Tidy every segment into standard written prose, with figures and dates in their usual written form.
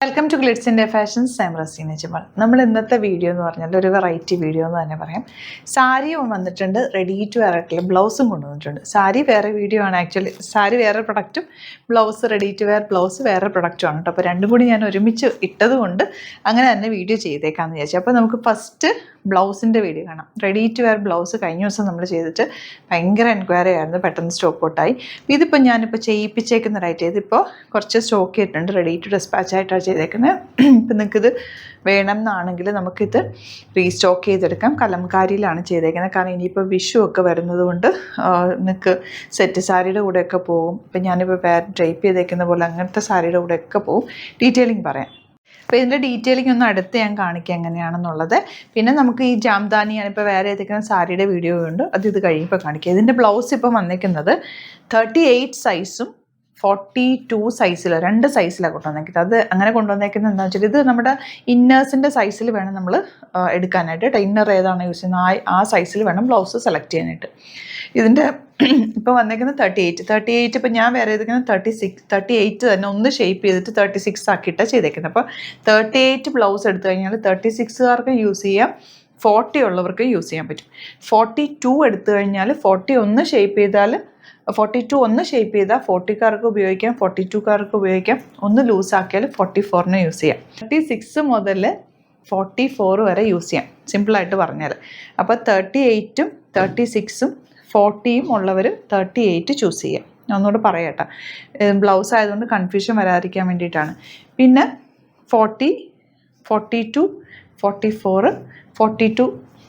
Welcome to glitz India fashions. I'm Razeena Jamal. നമ്മൾ ഇന്നത്തെ video എന്ന് പറഞ്ഞാൽ ഒരു വെറൈറ്റി വീഡിയോ എന്ന് തന്നെ പറയാം. സാരിയും വന്നിട്ടുണ്ട്, റെഡി ടു വെയർ ആയിട്ടുള്ള ബ്ലൗസും കൊണ്ടുവന്നിട്ടുണ്ട്. സാരി വേറെ വീഡിയോ ആണ്, ആക്ച്വലി സാരി വേറെ പ്രൊഡക്റ്റും blouse ready to wear blouse വേറെ പ്രൊഡക്റ്റും ആണ് കേട്ടോ. അപ്പോൾ രണ്ടും കൂടി ഞാൻ ഒരുമിച്ച് ഇട്ടതുകൊണ്ട് അങ്ങനെ തന്നെ വീഡിയോ ചെയ്തേക്കാമെന്ന് വിചാരിച്ചു. അപ്പോൾ നമുക്ക് ഫസ്റ്റ് ബ്ലൗസിൻ്റെ വീഡിയോ കാണാം. റെഡി ടു വെയർ ബ്ലൗസ് കഴിഞ്ഞ ദിവസം നമ്മൾ ചെയ്തിട്ട് ഭയങ്കര എൻക്വയറി ആയിരുന്നു, പെട്ടെന്ന് സ്റ്റോക്ക് ഔട്ടായി. ഇതിപ്പോൾ ഞാനിപ്പോൾ ചെയ്യിപ്പിച്ചേക്കുന്ന റൈറ്റ് ഇതിപ്പോൾ കുറച്ച് സ്റ്റോക്ക് ചെയ്തിട്ടുണ്ട്, റെഡി ടു ഡിസ്പാച്ച് ആയിട്ടാണ് ചെയ്തേക്കുന്നത്. ഇപ്പം നിങ്ങൾക്കിത് വേണം എന്നാണെങ്കിൽ നമുക്കിത് റീസ്റ്റോക്ക് ചെയ്തെടുക്കാം. കലംകാരിയിലാണ് ചെയ്തേക്കുന്നത്, കാരണം ഇനിയിപ്പോൾ വിഷു ഒക്കെ വരുന്നത് കൊണ്ട് നിങ്ങൾക്ക് സെറ്റ് സാരിയുടെ കൂടെയൊക്കെ പോകും. ഇപ്പം ഞാനിപ്പോൾ വേറെ ഡ്രൈപ്പ് ചെയ്തേക്കുന്ന പോലെ അങ്ങനത്തെ സാരിയുടെ കൂടെയൊക്കെ പോകും. ഡീറ്റെയിലിംഗ് പറയാം. അപ്പോൾ ഇതിൻ്റെ ഡീറ്റെയിലിംഗ് ഒന്ന് അടുത്ത് ഞാൻ കാണിക്കാം എങ്ങനെയാണെന്നുള്ളത്. പിന്നെ നമുക്ക് ഈ ജാംദാനി ഞാനിപ്പോൾ വേറെ ഏതെങ്കിലും സാരിയുടെ വീഡിയോ ഉണ്ട്, അത് ഇത് കഴിയുമ്പോൾ കാണിക്കാം. ഇതിൻ്റെ ബ്ലൗസ് ഇപ്പം വന്നിരിക്കുന്നത് 38 സൈസും 42 സൈസിൽ, 2 സൈസിലാണ് കൊണ്ടുവന്നേക്കുന്നത്. അത് അങ്ങനെ കൊണ്ടുവന്നേക്കുന്നത് എന്താണെന്ന് വെച്ചാൽ ഇത് നമ്മുടെ ഇന്നേഴ്സിൻ്റെ സൈസിൽ വേണം നമ്മൾ എടുക്കാനായിട്ട്. ഇന്നർ ഏതാണ് യൂസ് ചെയ്യുന്നത് ആ സൈസിൽ വേണം ബ്ലൗസ് സെലക്ട് ചെയ്യാനായിട്ട്. ഇതിൻ്റെ ഇപ്പോൾ വന്നേക്കുന്നത് 38 ഇപ്പോൾ ഞാൻ വേറെ ഏതെങ്കിലും 38 തന്നെ ഒന്ന് ഷേപ്പ് ചെയ്തിട്ട് 36 ആക്കിയിട്ടാണ് ചെയ്തേക്കുന്നത്. അപ്പോൾ 38 ബ്ലൗസ് എടുത്തു കഴിഞ്ഞാൽ 36കാർക്ക് യൂസ് ചെയ്യാം, 40 ഉള്ളവർക്ക് യൂസ് ചെയ്യാൻ പറ്റും. 42 എടുത്തു കഴിഞ്ഞാൽ 40 ഒന്ന് ഷേപ്പ് ചെയ്താൽ 42 ഒന്ന് ഷേപ്പ് ചെയ്താൽ 40കാർക്ക് ഉപയോഗിക്കാം, 42കാർക്ക് ഉപയോഗിക്കാം. ഒന്ന് ലൂസാക്കിയാൽ 44ന് യൂസ് ചെയ്യാം. 36 മുതൽ 44 വരെ യൂസ് ചെയ്യാം, സിമ്പിളായിട്ട് പറഞ്ഞാൽ. അപ്പോൾ 38ഉം 36ഉം 40യും ഉള്ളവർ 38 ചൂസ് ചെയ്യാം. ഞാൻ ഒന്നുകൂടെ പറയട്ടെ, ബ്ലൗസ് ആയതുകൊണ്ട് കൺഫ്യൂഷൻ വരാതിരിക്കാൻ വേണ്ടിയിട്ടാണ്. പിന്നെ 40, 42, 44, 42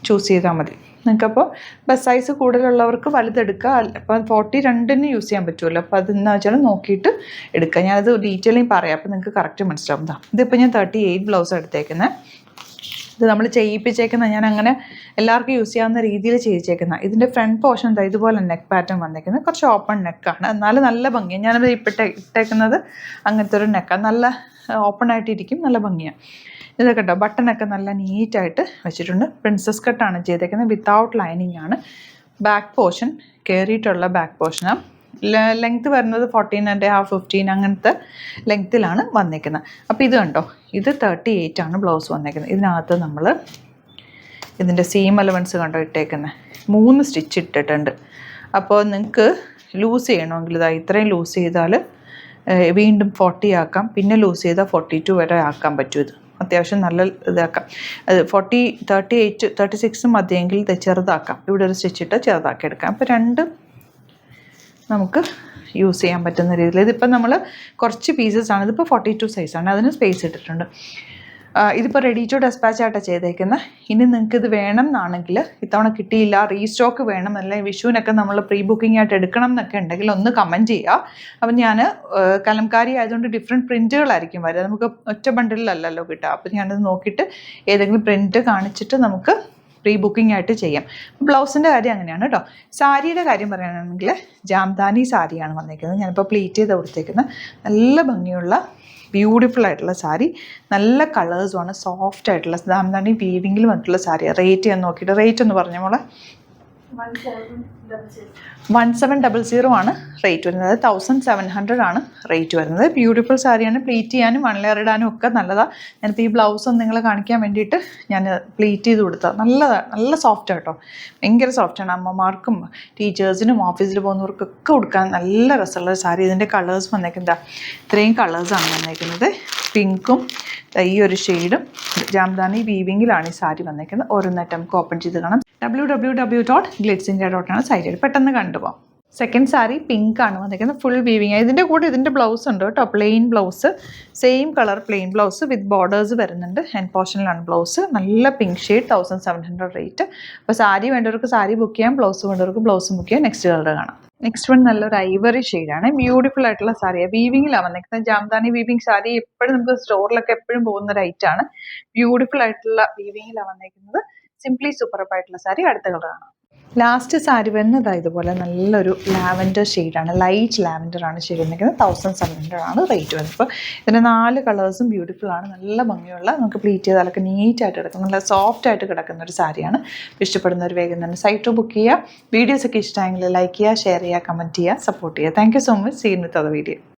ചൂസ് ചെയ്താൽ മതി. നിങ്ങൾക്കപ്പോൾ ബസ് സൈസ് കൂടുതലുള്ളവർക്ക് വലുതെടുക്കുക. അപ്പോൾ 42ന് യൂസ് ചെയ്യാൻ പറ്റുമല്ലോ. അപ്പോൾ അതെന്താ വെച്ചാൽ നോക്കിയിട്ട് എടുക്കുക. ഞാനത് ഡീറ്റെയിലിംഗ് പറയാം, അപ്പോൾ നിങ്ങൾക്ക് കറക്റ്റ് മനസ്സിലാവും. ഇതിപ്പോൾ ഞാൻ 38 ബ്ലൗസ് എടുത്തേക്കുന്നത്. ഇത് നമ്മൾ ചെയ്യിപ്പിച്ചേക്കുന്ന, ഞാൻ അങ്ങനെ എല്ലാവർക്കും യൂസ് ചെയ്യാവുന്ന രീതിയിൽ ചെയ്യിച്ചേക്കുന്ന. ഇതിൻ്റെ ഫ്രണ്ട് പോർഷൻ എന്താ ഇതുപോലെ നെക്ക് പാറ്റേൺ വന്നേക്കുന്നത്, കുറച്ച് ഓപ്പൺ നെക്കാണ്, എന്നാലും നല്ല ഭംഗിയാണ്. ഞാനത് ഇട്ടേക്കുന്നത് അങ്ങനത്തെ ഒരു നെക്കാണ്, നല്ല ഓപ്പൺ ആയിട്ടിരിക്കും, നല്ല ഭംഗിയാണ്. ഇതൊക്കെ കേട്ടോ, ബട്ടണൊക്കെ നല്ല നീറ്റായിട്ട് വെച്ചിട്ടുണ്ട്. പ്രിൻസസ് കട്ടാണ് ചെയ്തേക്കുന്നത്, വിത്തൗട്ട് ലൈനിങ് ആണ്. ബാക്ക് പോർഷൻ കയറിയിട്ടുള്ള ബാക്ക് പോർഷനാണ്. ലെങ്ത്ത് വരുന്നത് 14.5, 15 അങ്ങനത്തെ ലെങ്ത്തിലാണ് വന്നേക്കുന്നത്. അപ്പോൾ ഇത് കണ്ടോ, ഇത് 38 ആണ് ബ്ലൗസ് വന്നേക്കുന്നത്. ഇതിനകത്ത് നമ്മൾ ഇതിൻ്റെ സീം അലവൻസ് കണ്ടോ ഇട്ടേക്കുന്നത്, 3 സ്റ്റിച്ച് ഇട്ടിട്ടുണ്ട്. അപ്പോൾ നിങ്ങൾക്ക് ലൂസ് ചെയ്യണമെങ്കിൽ ഇതാ ഇത്രയും ലൂസ് ചെയ്താൽ വീണ്ടും 40 ആക്കാം, പിന്നെ ലൂസ് ചെയ്താൽ 42 വരെ ആക്കാൻ പറ്റും. ഇത് അത്യാവശ്യം നല്ല ഇതാക്കാം. അത് 38, 36 മതിയെങ്കിൽ ചെറുതാക്കാം, ഇവിടെ ഒരു സ്റ്റിച്ചിട്ട് ചെറുതാക്കി എടുക്കാം. അപ്പോൾ രണ്ടും നമുക്ക് യൂസ് ചെയ്യാൻ പറ്റുന്ന രീതിയിൽ. ഇതിപ്പോൾ നമ്മൾ കുറച്ച് പീസസ് ആണ്, ഇതിപ്പോൾ 42 സൈസാണ്, അതിന് സ്പേസ് ഇട്ടിട്ടുണ്ട്. ഇതിപ്പോൾ റെഡി ടു ഡെസ്പാച്ച് ആയിട്ടാണ് ചെയ്തേക്കുന്നത്. ഇനി നിങ്ങൾക്ക് ഇത് വേണം എന്നാണെങ്കിൽ, ഇത്തവണ കിട്ടിയില്ല, റീസ്റ്റോക്ക് വേണം, അല്ലെങ്കിൽ വിഷുവിനൊക്കെ നമ്മൾ പ്രീ ബുക്കിംഗ് ആയിട്ട് എടുക്കണം എന്നൊക്കെ ഉണ്ടെങ്കിൽ ഒന്ന് കമൻറ്റ് ചെയ്യുക. അപ്പം ഞാൻ കലംകാരി ആയതുകൊണ്ട് ഡിഫറെൻറ്റ് പ്രിൻറ്റുകളായിരിക്കും വരിക, നമുക്ക് ഒറ്റ ബണ്ടിലല്ലല്ലോ കിട്ടുക. അപ്പം ഞാനത് നോക്കിയിട്ട് ഏതെങ്കിലും പ്രിൻറ്റ് കാണിച്ചിട്ട് നമുക്ക് പ്രീ ബുക്കിംഗ് ആയിട്ട് ചെയ്യാം. ബ്ലൗസിൻ്റെ കാര്യം അങ്ങനെയാണ് കേട്ടോ. സാരിയുടെ കാര്യം പറയുകയാണെങ്കിൽ ജാംദാനി സാരിയാണ് വന്നിരിക്കുന്നത്. ഞാനിപ്പോൾ പ്ലീറ്റ് ചെയ്ത് കൊടുത്തേക്കുന്നത് നല്ല ഭംഗിയുള്ള ബ്യൂട്ടിഫുൾ ആയിട്ടുള്ള സാരി, നല്ല കളേഴ്സുമാണ്, സോഫ്റ്റ് ആയിട്ടുള്ള ജാംദാനി വീവിങ്ങിൽ വന്നിട്ടുള്ള സാരിയാണ്. റേറ്റ് ഞാൻ നോക്കിയിട്ട്, റേറ്റ് ഒന്ന് പറഞ്ഞ മോളെ. 1700 ആണ് റേറ്റ് വരുന്നത്, 1700 ആണ് റേറ്റ് വരുന്നത്. ബ്യൂട്ടിഫുൾ സാരിയാണ്, പ്ലീറ്റ് ചെയ്യാനും 1 ലെയർ ഇടാനും ഒക്കെ നല്ലതാണ്. ഞാനിപ്പോൾ ഈ ബ്ലൗസ് ഒന്ന് നിങ്ങളെ കാണിക്കാൻ വേണ്ടിയിട്ട് ഞാൻ പ്ലീറ്റ് ചെയ്ത് കൊടുത്തത്. നല്ലതാണ്, നല്ല സോഫ്റ്റ് കേട്ടോ, ഭയങ്കര സോഫ്റ്റാണ്. അമ്മമാർക്കും ടീച്ചേഴ്സിനും ഓഫീസിൽ പോകുന്നവർക്കൊക്കെ കൊടുക്കാൻ നല്ല രസമുള്ള സാരി. ഇതിൻ്റെ കളേഴ്സ് വന്നേക്കുന്നത് ഇത്രയും കളേഴ്സാണ് വന്നേക്കുന്നത്. പിങ്കും ഈ ഒരു ഷെയ്ഡും ജാംദാനി വീവിങ്ങിലാണ് ഈ സാരി വന്നേക്കുന്നത്. ഓരോന്നായിട്ട് നമുക്ക് ഓപ്പൺ ചെയ്ത് കാണാം. www.glitsindia.com സൈറ്റിൽ പെട്ടെന്ന് കണ്ടുപോകാം. സെക്കൻഡ് സാരി പിങ്ക് ആണ് വന്നിരിക്കുന്നത്, ഫുൾ വീവിങ്. ഇതിൻ്റെ കൂടെ ഇതിൻ്റെ ബ്ലൗസ് ഉണ്ട് കേട്ടോ, plain blouse, same colour plain blouse with borders വരുന്നുണ്ട്. ഹാൻഡ് പോർഷനിലാണ് ബ്ലൗസ്, നല്ല പിങ്ക് ഷെയ്ഡ്, 1700 റേറ്റ്. അപ്പോൾ സാരി വേണ്ടവർക്ക് സാരി ബുക്ക് ചെയ്യാം, ബ്ലൗസ് വേണ്ടവർക്ക് ബ്ലൗസ് ബുക്ക് ചെയ്യാം. നെക്സ്റ്റ് കളർ കാണാം. നെക്സ്റ്റ് വൺ നല്ലൊരു ഐവറി ഷെയ്ഡാണ്, ബ്യൂട്ടിഫുൾ ആയിട്ടുള്ള സാരിയാണ്, വീവിങ്ങിലാണ് വന്നിരിക്കുന്നത്. ജാംദാനി വീവിങ് സാരി എപ്പോഴും നമുക്ക് സ്റ്റോറിലൊക്കെ എപ്പോഴും പോകുന്ന ഒരു ഐറ്റാണ്. ബ്യൂട്ടിഫുൾ ആയിട്ടുള്ള വീവിങ്ങിലാണ് വന്നിരിക്കുന്നത്. സിംപ്ലി സൂപ്പർബ് ആയിട്ടുള്ള സാരി. അടുത്ത കളർ കാണാം. ലാസ്റ്റ് സാരി വരുന്നത് ഇതുപോലെ നല്ലൊരു ലാവൻഡർ ഷെയ്ഡാണ്, ലൈറ്റ് ലാവൻഡർ ആണ് ഷെയ്ഡ് വന്നിരിക്കുന്നത്. 1700 ആണ് റേറ്റ് വരുന്നത്. അപ്പോൾ ഇതിൻ്റെ 4 കളേഴ്സും ബ്യൂട്ടിഫുൾ ആണ്, നല്ല ഭംഗിയുള്ള, നമുക്ക് പ്ലീറ്റ് ചെയ്താലൊക്കെ നീറ്റായിട്ട് കിടക്കും, നല്ല സോഫ്റ്റ് ആയിട്ട് കിടക്കുന്ന ഒരു സാരിയാണ്. ഇഷ്ടപ്പെടുന്നവർ വേഗം തന്നെ സൈറ്റ് ബുക്ക് ചെയ്യുക. വീഡിയോസൊക്കെ ഇഷ്ടമായെങ്കിൽ ലൈക്ക് ചെയ്യുക, ഷെയർ ചെയ്യുക, കമൻറ്റ് ചെയ്യുക, സപ്പോർട്ട് ചെയ്യുക. Thank you so much. See you with other video.